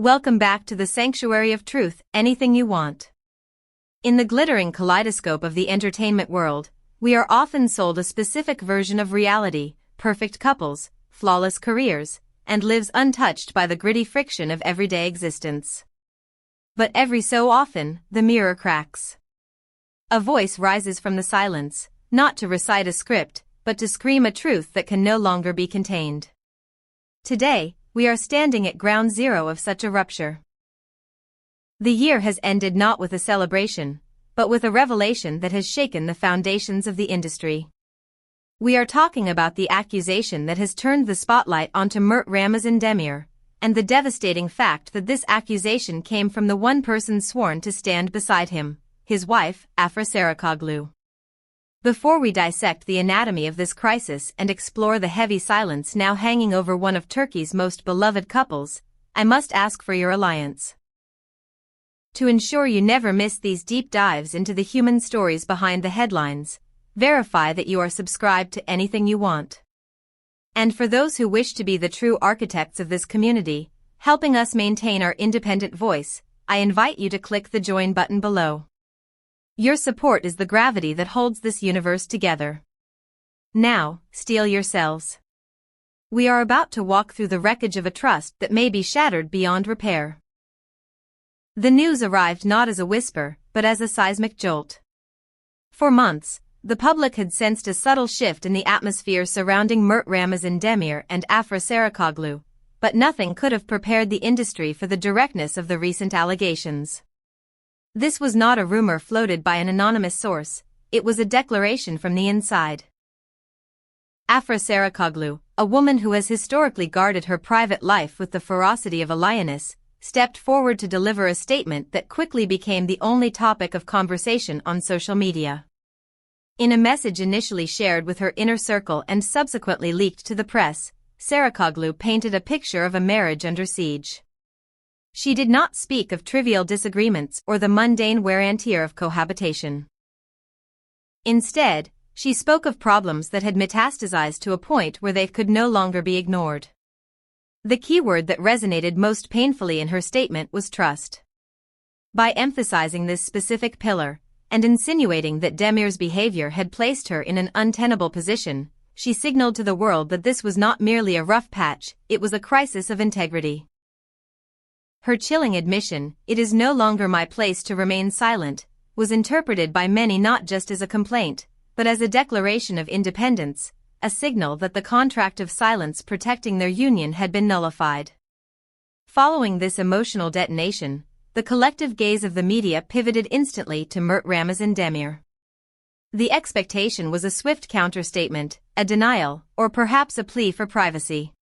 Welcome back to the sanctuary of truth, anything you want. In the glittering kaleidoscope of the entertainment world, we are often sold a specific version of reality, perfect couples, flawless careers, and lives untouched by the gritty friction of everyday existence. But every so often, the mirror cracks. A voice rises from the silence, not to recite a script, but to scream a truth that can no longer be contained. Today, we are standing at ground zero of such a rupture. The year has ended not with a celebration, but with a revelation that has shaken the foundations of the industry. We are talking about the accusation that has turned the spotlight onto Mert Ramazan Demir, and the devastating fact that this accusation came from the one person sworn to stand beside him, his wife, Afra Saraçoğlu. Before we dissect the anatomy of this crisis and explore the heavy silence now hanging over one of Turkey's most beloved couples, I must ask for your alliance. To ensure you never miss these deep dives into the human stories behind the headlines, verify that you are subscribed to anything you want. And for those who wish to be the true architects of this community, helping us maintain our independent voice, I invite you to click the join button below. Your support is the gravity that holds this universe together. Now, steel yourselves. We are about to walk through the wreckage of a trust that may be shattered beyond repair. The news arrived not as a whisper, but as a seismic jolt. For months, the public had sensed a subtle shift in the atmosphere surrounding Mert Ramazan Demir and Afra Saraçoğlu, but nothing could have prepared the industry for the directness of the recent allegations. This was not a rumor floated by an anonymous source, it was a declaration from the inside. Afra Saraçoğlu, a woman who has historically guarded her private life with the ferocity of a lioness, stepped forward to deliver a statement that quickly became the only topic of conversation on social media. In a message initially shared with her inner circle and subsequently leaked to the press, Saraçoğlu painted a picture of a marriage under siege. She did not speak of trivial disagreements or the mundane wear and tear of cohabitation. Instead, she spoke of problems that had metastasized to a point where they could no longer be ignored. The key word that resonated most painfully in her statement was trust. By emphasizing this specific pillar, and insinuating that Demir's behavior had placed her in an untenable position, she signaled to the world that this was not merely a rough patch, it was a crisis of integrity. Her chilling admission, "It is no longer my place to remain silent," was interpreted by many not just as a complaint, but as a declaration of independence, a signal that the contract of silence protecting their union had been nullified. Following this emotional detonation, the collective gaze of the media pivoted instantly to Mert Ramazan Demir. The expectation was a swift counter-statement, a denial, or perhaps a plea for privacy.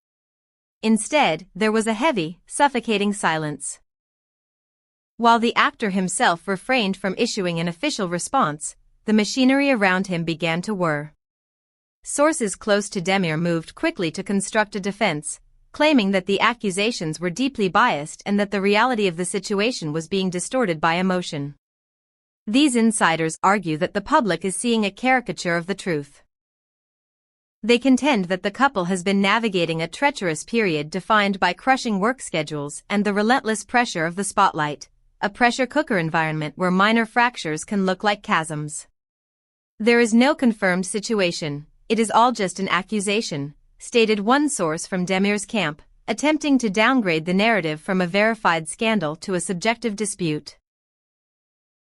Instead, there was a heavy, suffocating silence. While the actor himself refrained from issuing an official response, the machinery around him began to whir. Sources close to Demir moved quickly to construct a defense, claiming that the accusations were deeply biased and that the reality of the situation was being distorted by emotion. These insiders argue that the public is seeing a caricature of the truth. They contend that the couple has been navigating a treacherous period defined by crushing work schedules and the relentless pressure of the spotlight, a pressure cooker environment where minor fractures can look like chasms. There is no confirmed situation, it is all just an accusation, stated one source from Demir's camp, attempting to downgrade the narrative from a verified scandal to a subjective dispute.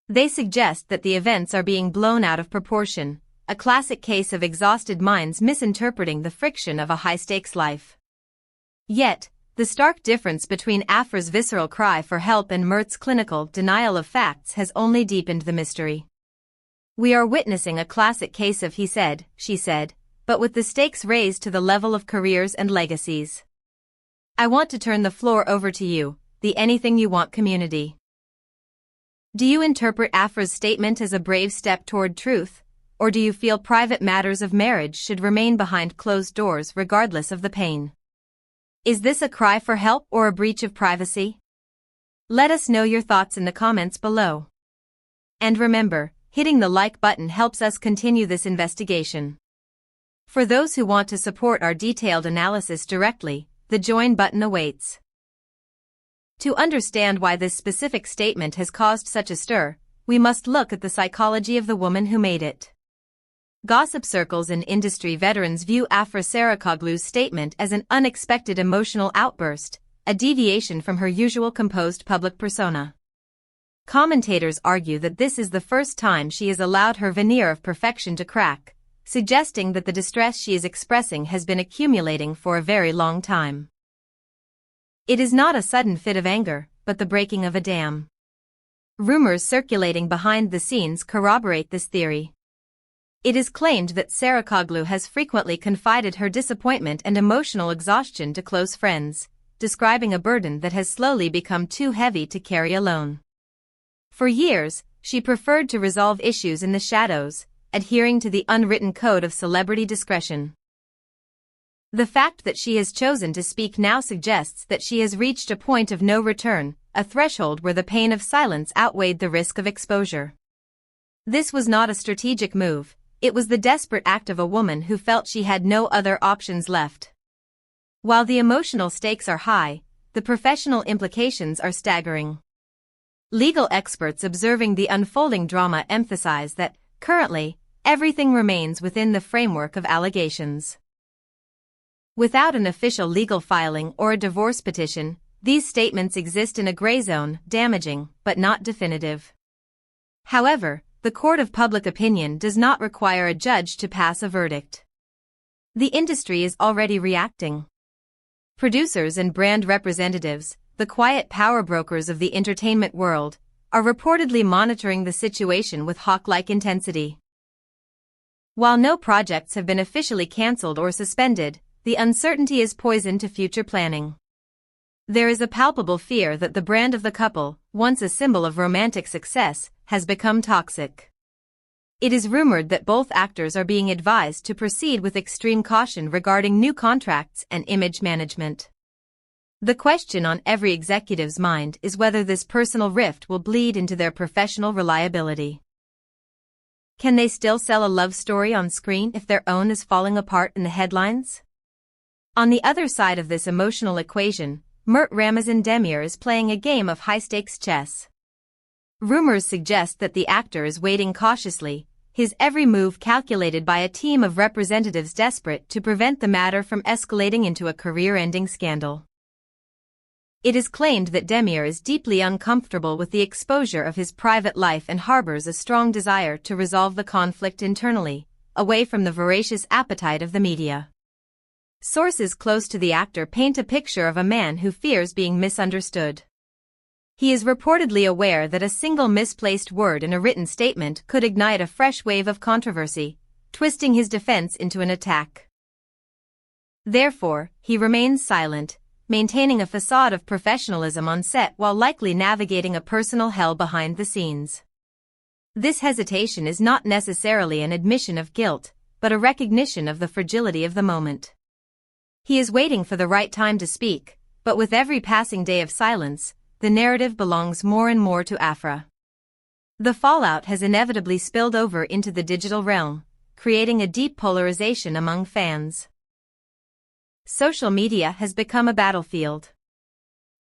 They suggest that the events are being blown out of proportion, a classic case of exhausted minds misinterpreting the friction of a high-stakes life. Yet, the stark difference between Afra's visceral cry for help and Mert's clinical denial of facts has only deepened the mystery. We are witnessing a classic case of he said, she said, but with the stakes raised to the level of careers and legacies. I want to turn the floor over to you, the Anything You Want community. Do you interpret Afra's statement as a brave step toward truth? Or do you feel private matters of marriage should remain behind closed doors regardless of the pain? Is this a cry for help or a breach of privacy? Let us know your thoughts in the comments below. And remember, hitting the like button helps us continue this investigation. For those who want to support our detailed analysis directly, the join button awaits. To understand why this specific statement has caused such a stir, we must look at the psychology of the woman who made it. Gossip circles and industry veterans view Afra Saraçoğlu's statement as an unexpected emotional outburst, a deviation from her usual composed public persona. Commentators argue that this is the first time she has allowed her veneer of perfection to crack, suggesting that the distress she is expressing has been accumulating for a very long time. It is not a sudden fit of anger, but the breaking of a dam. Rumors circulating behind the scenes corroborate this theory. It is claimed that Saraçoğlu has frequently confided her disappointment and emotional exhaustion to close friends, describing a burden that has slowly become too heavy to carry alone. For years, she preferred to resolve issues in the shadows, adhering to the unwritten code of celebrity discretion. The fact that she has chosen to speak now suggests that she has reached a point of no return, a threshold where the pain of silence outweighed the risk of exposure. This was not a strategic move, it was the desperate act of a woman who felt she had no other options left. While the emotional stakes are high, the professional implications are staggering. Legal experts observing the unfolding drama emphasize that, currently, everything remains within the framework of allegations. Without an official legal filing or a divorce petition, these statements exist in a gray zone, damaging, but not definitive. However, the court of public opinion does not require a judge to pass a verdict. The industry is already reacting. Producers and brand representatives, the quiet power brokers of the entertainment world, are reportedly monitoring the situation with hawk-like intensity. While no projects have been officially cancelled or suspended, the uncertainty is poison to future planning. There is a palpable fear that the brand of the couple, once a symbol of romantic success, has become toxic. It is rumored that both actors are being advised to proceed with extreme caution regarding new contracts and image management. The question on every executive's mind is whether this personal rift will bleed into their professional reliability. Can they still sell a love story on screen if their own is falling apart in the headlines? On the other side of this emotional equation, Mert Ramazan Demir is playing a game of high-stakes chess. Rumors suggest that the actor is waiting cautiously, his every move calculated by a team of representatives desperate to prevent the matter from escalating into a career-ending scandal. It is claimed that Demir is deeply uncomfortable with the exposure of his private life and harbors a strong desire to resolve the conflict internally, away from the voracious appetite of the media. Sources close to the actor paint a picture of a man who fears being misunderstood. He is reportedly aware that a single misplaced word in a written statement could ignite a fresh wave of controversy, twisting his defense into an attack. Therefore, he remains silent, maintaining a facade of professionalism on set while likely navigating a personal hell behind the scenes. This hesitation is not necessarily an admission of guilt, but a recognition of the fragility of the moment. He is waiting for the right time to speak, but with every passing day of silence, the narrative belongs more and more to Afra. The fallout has inevitably spilled over into the digital realm, creating a deep polarization among fans. Social media has become a battlefield.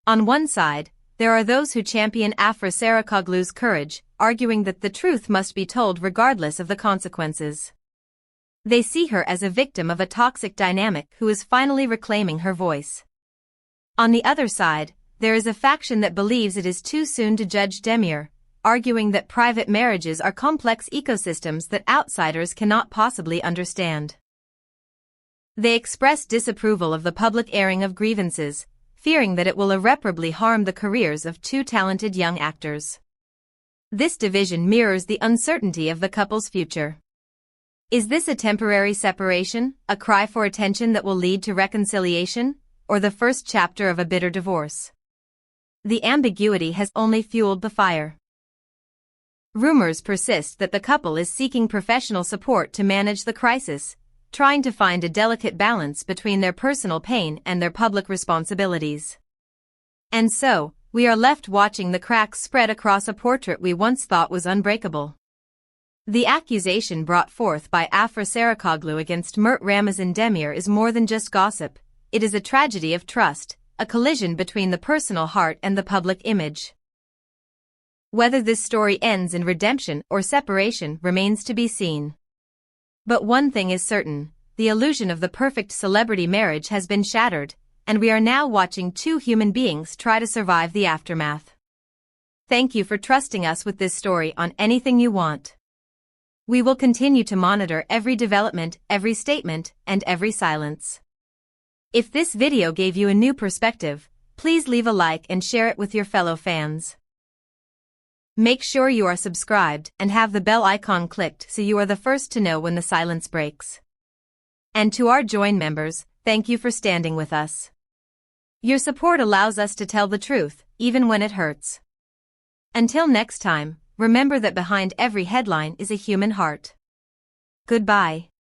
On one side, there are those who champion Afra Saraçoğlu's courage, arguing that the truth must be told regardless of the consequences. They see her as a victim of a toxic dynamic who is finally reclaiming her voice. On the other side, there is a faction that believes it is too soon to judge Demir, arguing that private marriages are complex ecosystems that outsiders cannot possibly understand. They express disapproval of the public airing of grievances, fearing that it will irreparably harm the careers of two talented young actors. This division mirrors the uncertainty of the couple's future. Is this a temporary separation, a cry for attention that will lead to reconciliation, or the first chapter of a bitter divorce? The ambiguity has only fueled the fire. Rumors persist that the couple is seeking professional support to manage the crisis, trying to find a delicate balance between their personal pain and their public responsibilities. And so, we are left watching the cracks spread across a portrait we once thought was unbreakable. The accusation brought forth by Afra Saraçoğlu against Mert Ramazan Demir is more than just gossip, it is a tragedy of trust, a collision between the personal heart and the public image. Whether this story ends in redemption or separation remains to be seen. But one thing is certain, the illusion of the perfect celebrity marriage has been shattered, and we are now watching two human beings try to survive the aftermath. Thank you for trusting us with this story on Anything You Want. We will continue to monitor every development, every statement, and every silence. If this video gave you a new perspective, please leave a like and share it with your fellow fans. Make sure you are subscribed and have the bell icon clicked so you are the first to know when the silence breaks. And to our Join members, thank you for standing with us. Your support allows us to tell the truth, even when it hurts. Until next time, remember that behind every headline is a human heart. Goodbye.